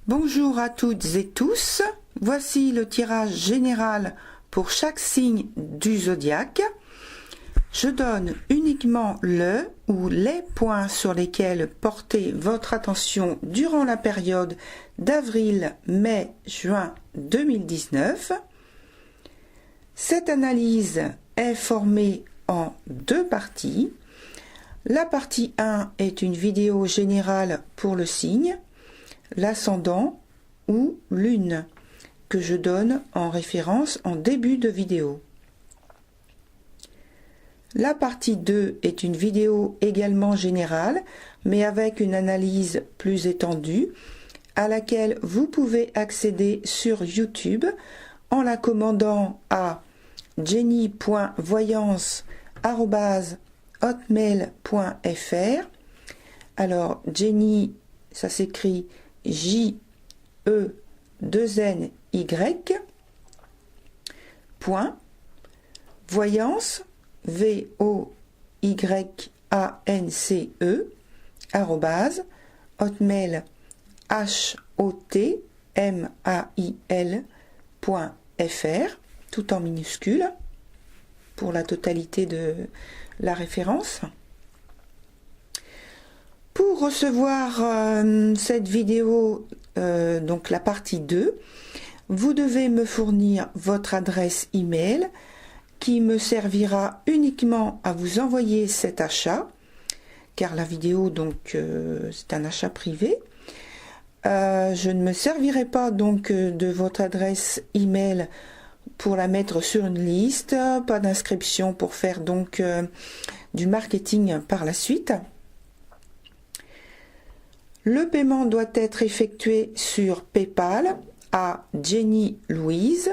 Bonjour à toutes et tous, voici le tirage général pour chaque signe du zodiaque. Je donne uniquement le ou les points sur lesquels porter votre attention durant la période d'avril, mai, juin 2019. Cette analyse est formée en deux parties. La partie 1 est une vidéo générale pour le signe, l'ascendant ou lune, que je donne en référence en début de vidéo. La partie 2 est une vidéo également générale, mais avec une analyse plus étendue, à laquelle vous pouvez accéder sur YouTube en la commandant à jenny.voyance@hotmail.fr. Alors Jenny, ça s'écrit J-E-2-N-Y, point, voyance, V-O-Y-A-N-C-E, arrobase, hotmail, H-O-T-M-A-I-L.fr, tout en minuscule, pour la totalité de la référence. Pour recevoir cette vidéo, donc la partie 2, vous devez me fournir votre adresse email qui me servira uniquement à vous envoyer cet achat, car la vidéo donc c'est un achat privé. Je ne me servirai pas donc de votre adresse email pour la mettre sur une liste, pas d'inscription pour faire donc du marketing par la suite. Le paiement doit être effectué sur PayPal à Jenny Louise.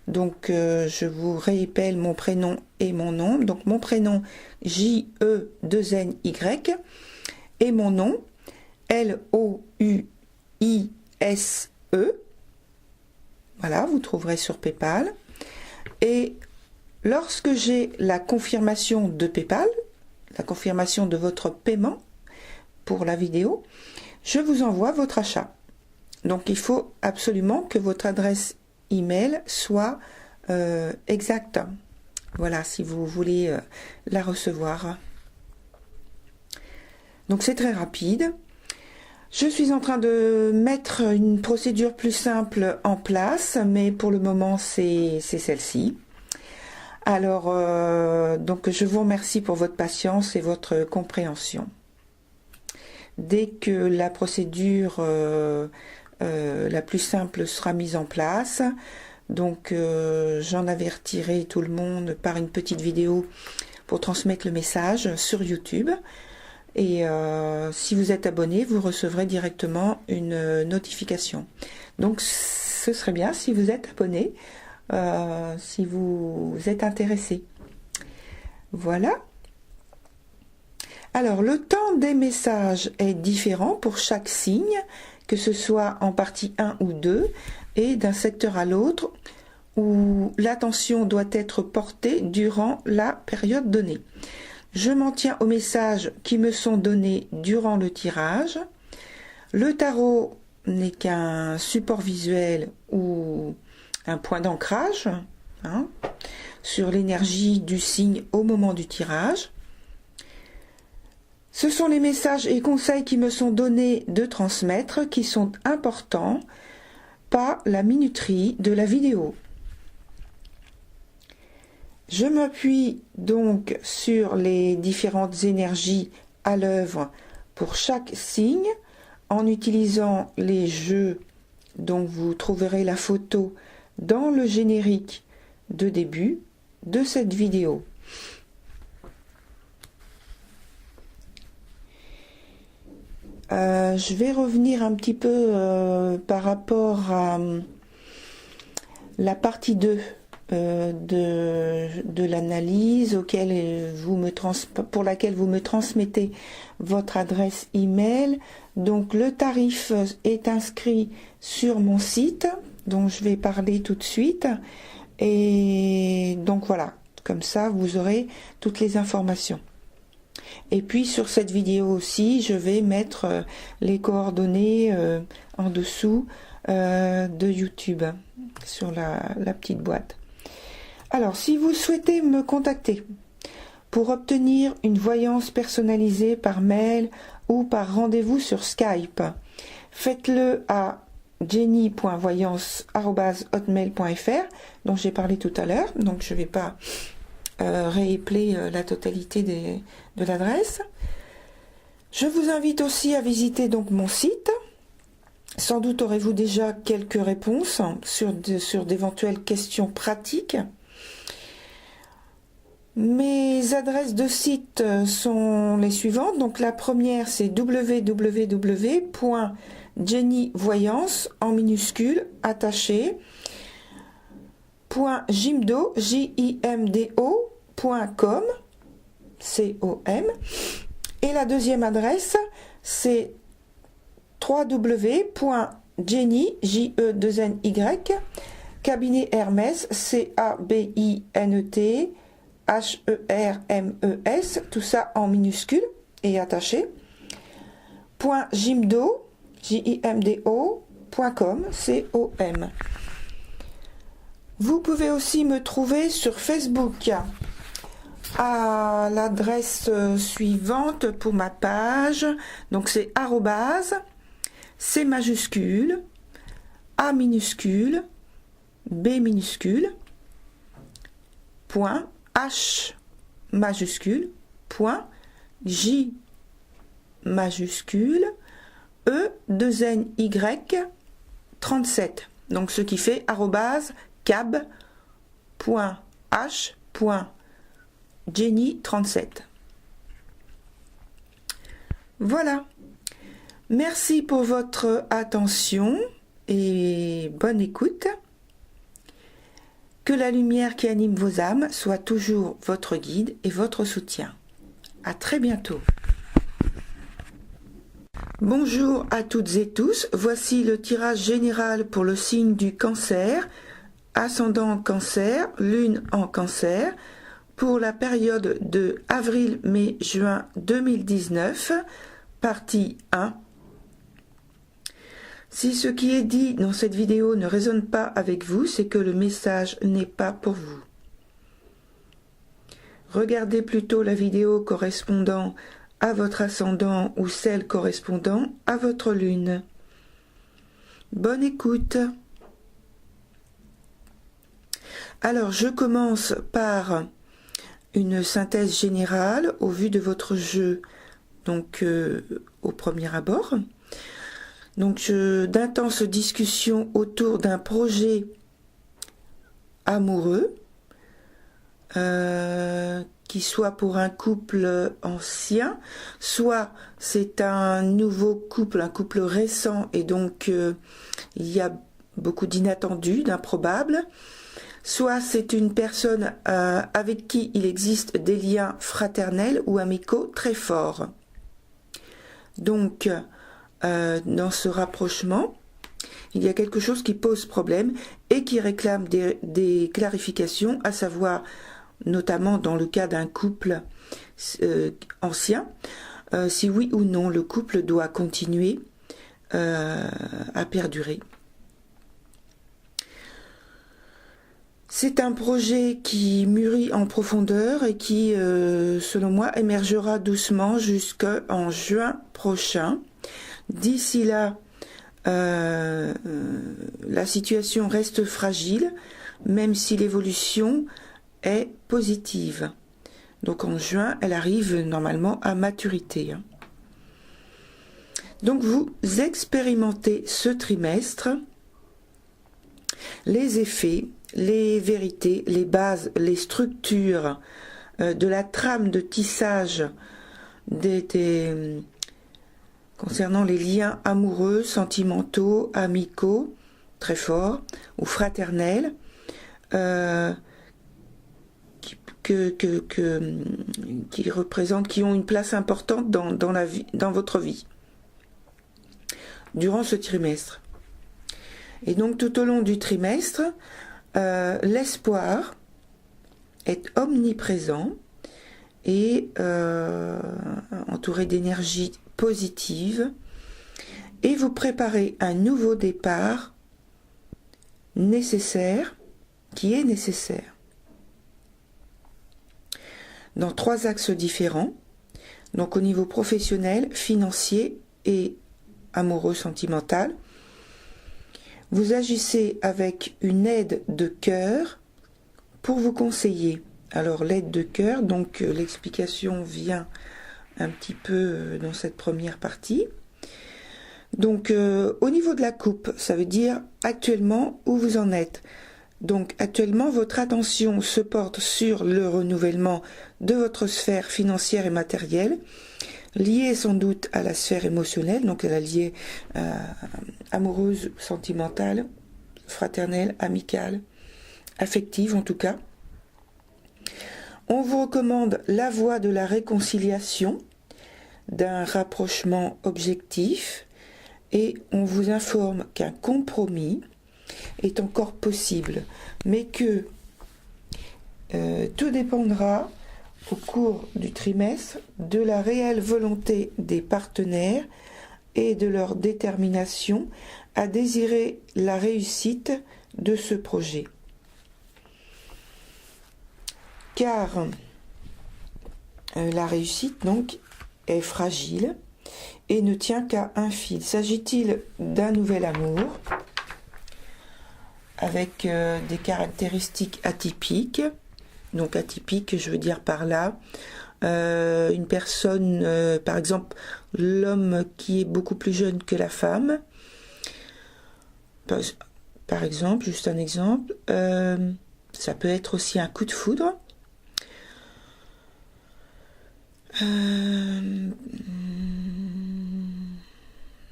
Donc je vous répète mon prénom et mon nom. Donc mon prénom J-E-2-N-Y et mon nom L-O-U-I-S-E. Voilà, vous trouverez sur PayPal. Et lorsque j'ai la confirmation de PayPal, la confirmation de votre paiement pour la vidéo, je vous envoie votre achat. Donc il faut absolument que votre adresse email soit exacte. Voilà, si vous voulez la recevoir. Donc c'est très rapide. Je suis en train de mettre une procédure plus simple en place, mais pour le moment c'est celle-ci. Alors donc je vous remercie pour votre patience et votre compréhension. Dès que la procédure la plus simple sera mise en place, donc j'en avertirai tout le monde par une petite vidéo pour transmettre le message sur YouTube. Et si vous êtes abonné, vous recevrez directement une notification. Donc ce serait bien si vous êtes abonné, si vous êtes intéressé. Voilà. Alors, le temps des messages est différent pour chaque signe, que ce soit en partie 1 ou 2, et d'un secteur à l'autre, où l'attention doit être portée durant la période donnée. Je m'en tiens aux messages qui me sont donnés durant le tirage. Le tarot n'est qu'un support visuel ou un point d'ancrage sur l'énergie du signe au moment du tirage. Ce sont les messages et conseils qui me sont donnés de transmettre qui sont importants, pas la minuterie de la vidéo. Je m'appuie donc sur les différentes énergies à l'œuvre pour chaque signe en utilisant les jeux dont vous trouverez la photo dans le générique de début de cette vidéo. Je vais revenir un petit peu par rapport à la partie 2 de l'analyse pour laquelle vous me transmettez votre adresse email. Donc le tarif est inscrit sur mon site dont je vais parler tout de suite. Et donc voilà, comme ça vous aurez toutes les informations. Et puis sur cette vidéo aussi, je vais mettre les coordonnées en dessous de YouTube, sur la petite boîte. Alors, si vous souhaitez me contacter pour obtenir une voyance personnalisée par mail ou par rendez-vous sur Skype, faites-le à jenny.voyance@hotmail.fr, dont j'ai parlé tout à l'heure, donc je ne vais pas réépeler la totalité de l'adresse. Je vous invite aussi à visiter donc mon site. Sans doute aurez-vous déjà quelques réponses sur d'éventuelles questions pratiques. Mes adresses de site sont les suivantes. Donc la première, c'est www.jennyvoyance en minuscule attaché .jimdo .com .com. Et la deuxième adresse, c'est www.jenny cabinet Hermès CABINET HERMES, tout ça en minuscule et attaché, .jimdo .com .com. Vous pouvez aussi me trouver sur Facebook à l'adresse suivante pour ma page, donc c'est arrobase, C majuscule, A minuscule, B minuscule, point, H majuscule, point, J majuscule, E 2 N Y 37. Donc ce qui fait arrobase cab.h.jenny37. Voilà. Merci pour votre attention et bonne écoute. Que la lumière qui anime vos âmes soit toujours votre guide et votre soutien. À très bientôt. Bonjour à toutes et tous. Voici le tirage général pour le signe du Cancer, ascendant Cancer, lune en Cancer, pour la période de avril, mai, juin 2019, partie 1. Si ce qui est dit dans cette vidéo ne résonne pas avec vous, c'est que le message n'est pas pour vous. Regardez plutôt la vidéo correspondant à votre ascendant ou celle correspondant à votre lune. Bonne écoute. Alors, je commence par une synthèse générale au vu de votre jeu, donc au premier abord. Donc, d'intenses discussions autour d'un projet amoureux, qui soit pour un couple ancien, soit c'est un nouveau couple, un couple récent, et donc il y a beaucoup d'inattendus, d'improbables, soit c'est une personne avec qui il existe des liens fraternels ou amicaux très forts. Donc, dans ce rapprochement, il y a quelque chose qui pose problème et qui réclame des clarifications, à savoir notamment dans le cas d'un couple ancien, si oui ou non le couple doit continuer à perdurer. C'est un projet qui mûrit en profondeur et qui, selon moi, émergera doucement jusqu'en juin prochain. D'ici là, la situation reste fragile, même si l'évolution est positive. Donc en juin, elle arrive normalement à maturité. Donc vous expérimentez ce trimestre les effets, les vérités, les bases, les structures de la trame de tissage concernant les liens amoureux, sentimentaux, amicaux, très forts, ou fraternels, qui représentent, qui ont une place importante dans votre vie, durant ce trimestre. Et donc tout au long du trimestre, l'espoir est omniprésent et entouré d'énergie positive, et vous préparez un nouveau départ nécessaire, qui est nécessaire, dans 3 axes différents, donc au niveau professionnel, financier et amoureux sentimental. Vous agissez avec une aide de cœur pour vous conseiller. Alors l'aide de cœur, donc l'explication vient un petit peu dans cette première partie. Donc au niveau de la coupe, ça veut dire actuellement où vous en êtes. Donc actuellement, votre attention se porte sur le renouvellement de votre sphère financière et matérielle, liée sans doute à la sphère émotionnelle, donc elle est liée amoureuse, sentimentale, fraternelle, amicale, affective en tout cas. On vous recommande la voie de la réconciliation, d'un rapprochement objectif, et on vous informe qu'un compromis est encore possible, mais que tout dépendra au cours du trimestre de la réelle volonté des partenaires et de leur détermination à désirer la réussite de ce projet. Car la réussite donc est fragile et ne tient qu'à un fil. S'agit-il d'un nouvel amour avec des caractéristiques atypiques? Donc atypique, je veux dire par là, une personne, par exemple, l'homme qui est beaucoup plus jeune que la femme, par exemple, juste un exemple, ça peut être aussi un coup de foudre.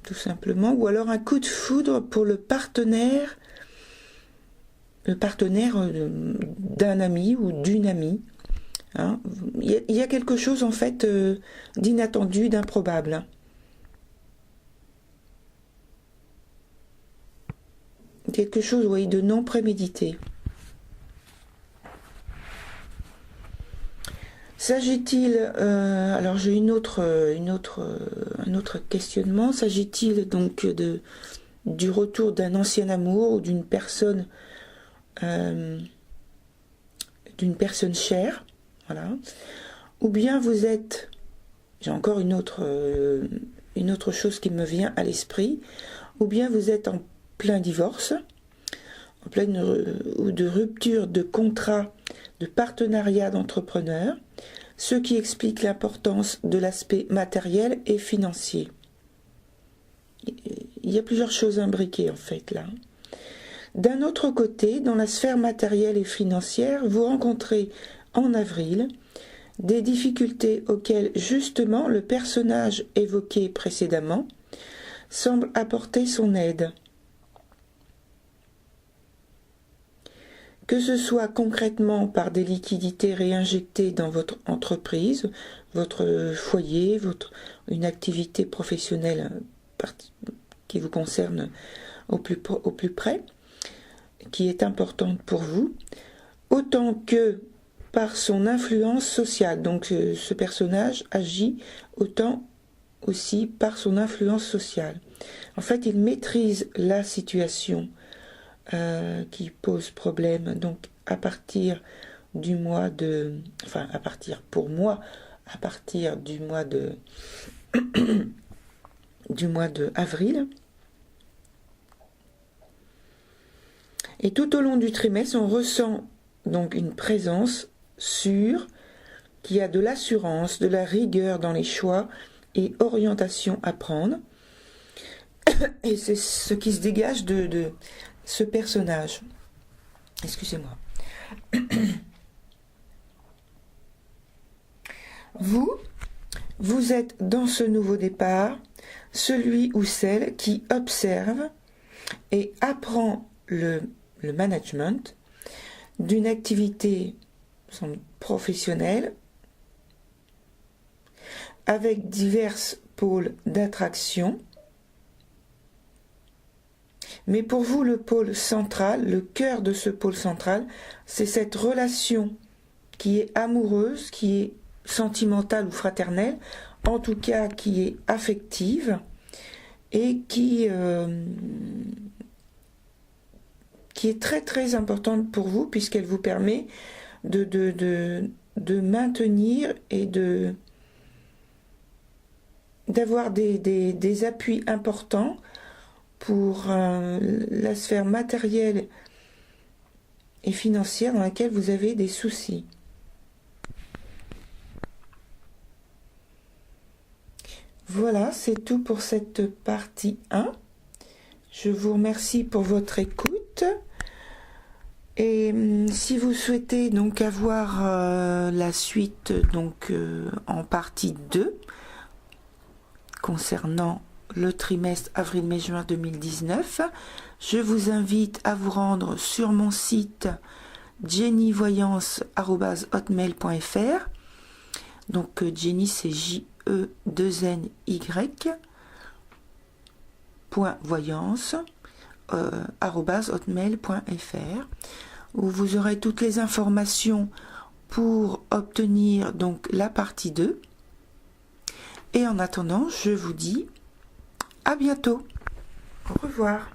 Tout simplement, ou alors un coup de foudre pour le partenaire d'un ami ou d'une amie. Hein. Il y a quelque chose en fait d'inattendu, d'improbable. Hein. Quelque chose, oui, de non prémédité. S'agit-il, alors j'ai un autre questionnement, s'agit-il donc du retour d'un ancien amour ou d'une personne chère, voilà, ou bien vous êtes, j'ai encore une autre chose qui me vient à l'esprit, ou bien vous êtes en plein divorce, en pleine ou de rupture de contrat, de partenariat d'entrepreneur, ce qui explique l'importance de l'aspect matériel et financier. Il y a plusieurs choses imbriquées en fait là. D'un autre côté, dans la sphère matérielle et financière, vous rencontrez en avril des difficultés auxquelles justement le personnage évoqué précédemment semble apporter son aide. Que ce soit concrètement par des liquidités réinjectées dans votre entreprise, votre foyer, une activité professionnelle qui vous concerne au plus près, qui est importante pour vous, autant que par son influence sociale. Donc ce personnage agit autant aussi par son influence sociale. En fait, il maîtrise la situation qui pose problème. Donc à partir du mois de... Enfin, à partir du mois de... du mois de avril. Et tout au long du trimestre, on ressent donc une présence sûre qui a de l'assurance, de la rigueur dans les choix et orientations à prendre. Et c'est ce qui se dégage de ce personnage. Excusez-moi. Vous êtes dans ce nouveau départ, celui ou celle qui observe et apprend le management d'une activité professionnelle avec divers pôles d'attraction. Mais pour vous, le pôle central, le cœur de ce pôle central, c'est cette relation qui est amoureuse, qui est sentimentale ou fraternelle, en tout cas qui est affective et qui est très très importante pour vous, puisqu'elle vous permet de maintenir et d'avoir des appuis importants pour la sphère matérielle et financière dans laquelle vous avez des soucis. Voilà, c'est tout pour cette partie 1. Je vous remercie pour votre écoute. Et si vous souhaitez donc avoir la suite donc en partie 2 concernant le trimestre avril-mai-juin 2019, je vous invite à vous rendre sur mon site jennyvoyance@hotmail.fr. Donc Jenny, c'est J-E-2-N-Y .voyance @hotmail.fr, où vous aurez toutes les informations pour obtenir donc la partie 2. Et en attendant, je vous dis à bientôt. Au revoir.